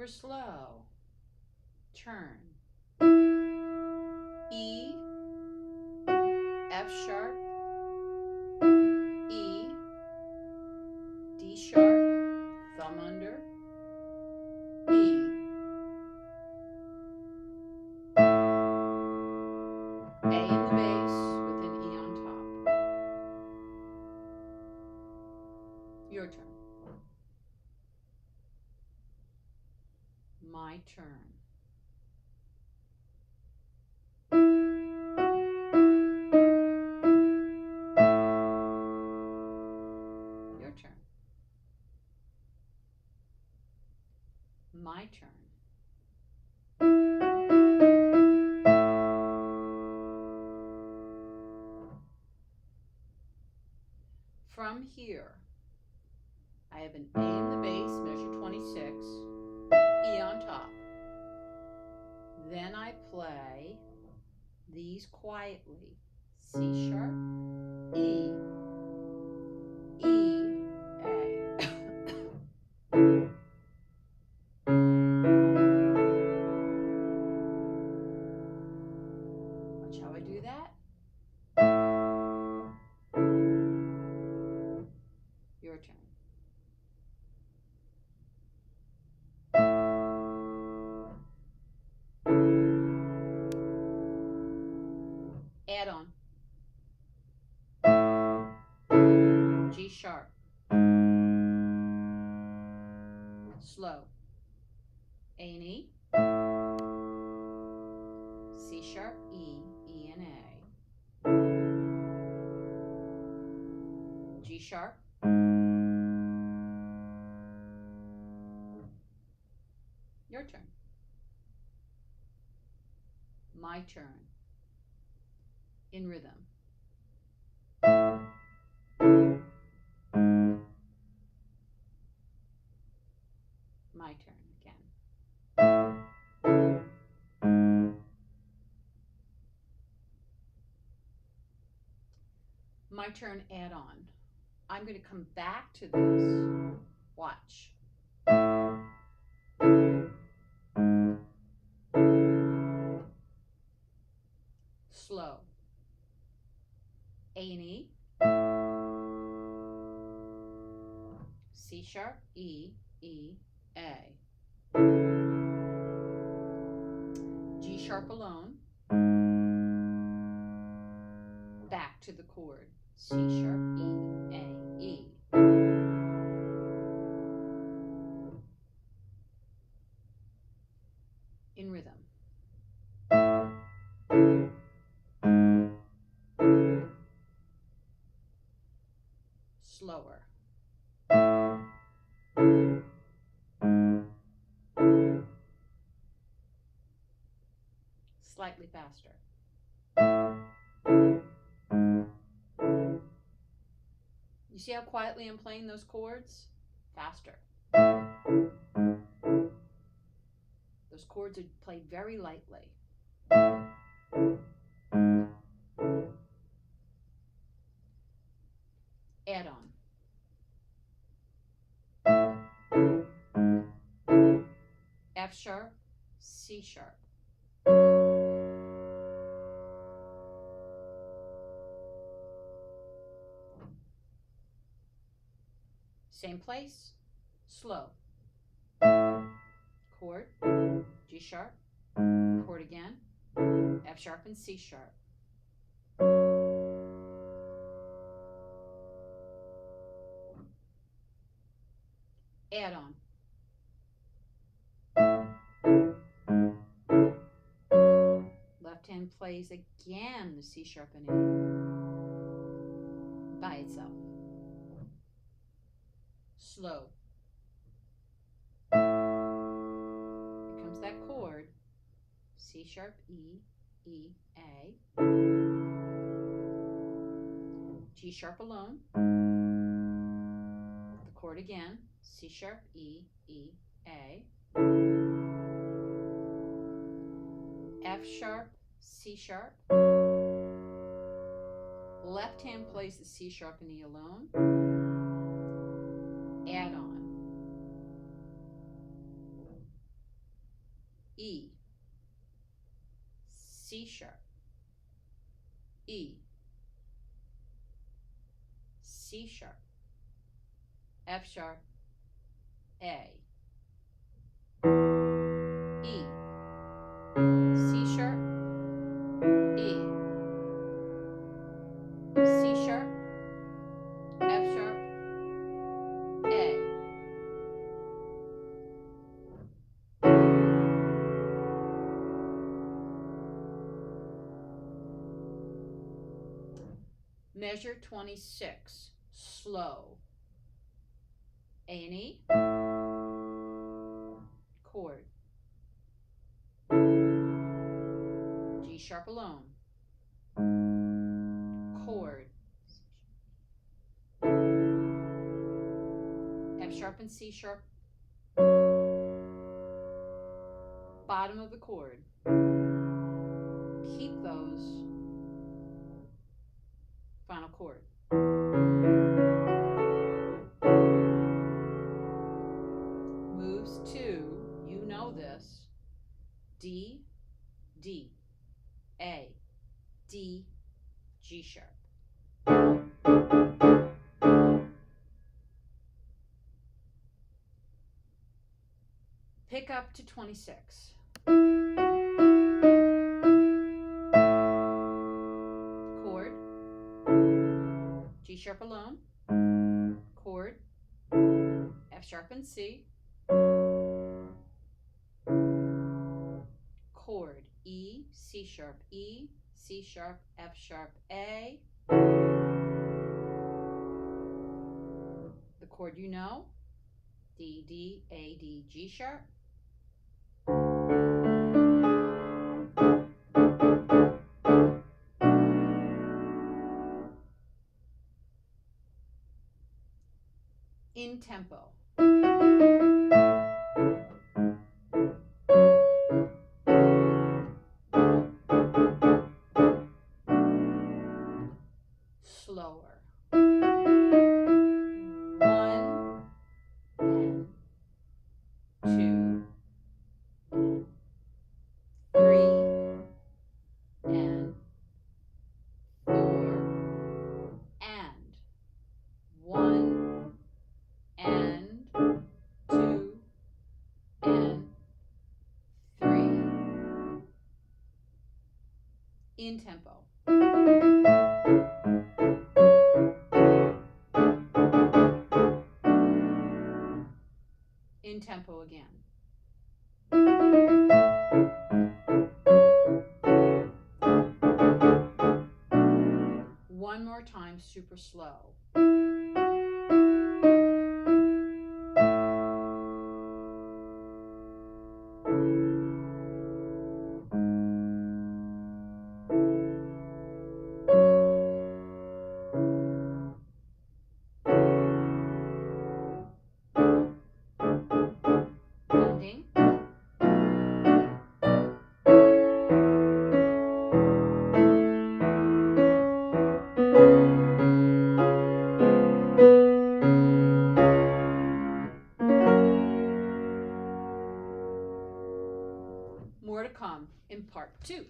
super slow. Turn. E, F sharp, E, D sharp, thumb under, E. A in the bass with an E on top. Your turn. My turn. Your turn. My turn. From here, I have an A in the bass, measure 26, E on top. Then I play these quietly. C sharp, E, E, A. Watch how I do that. Your turn. Add on. G sharp. Slow. A and E. C sharp, E, E and A. G sharp. Your turn. My turn. In rhythm. My turn again. My turn, add on. I'm going to come back to this. Watch. Slow. A and E. C sharp, E, E, A. G sharp alone. Back to the chord. C sharp, E, A, E. In rhythm. Slower. Slightly faster. You see how quietly I'm playing those chords? Faster. Those chords are played very lightly. Add on. F sharp, C sharp. Same place, slow. Chord, G sharp, chord again, F sharp and C sharp. Add on. Left hand plays again the C sharp and A by itself. Slow. Here comes that chord, C sharp, E, E, A. G sharp alone. The chord again, C sharp, E, E, A. F sharp, C sharp. Left hand plays the C sharp and E alone. Add on. D, C sharp, E, C sharp, F sharp, A, E, C sharp, E, C sharp, F sharp, A. Measure 26, slow. A and E, chord. G sharp alone, chord. F sharp and C sharp, bottom of the chord. Keep those, final chord. Moves to, you know this, D, D, A, D, G sharp. Pick up to 26. Chord, G sharp alone, chord, F sharp and C, chord, E, C sharp, E, C sharp, F sharp, A. The chord you know, D, D, A, D, G sharp. In tempo. Slower. 1 and 2 and 3 and 4 and 1 and 2 and 3. In tempo. In tempo again. One more time, super slow. Ending. More to come in part 2.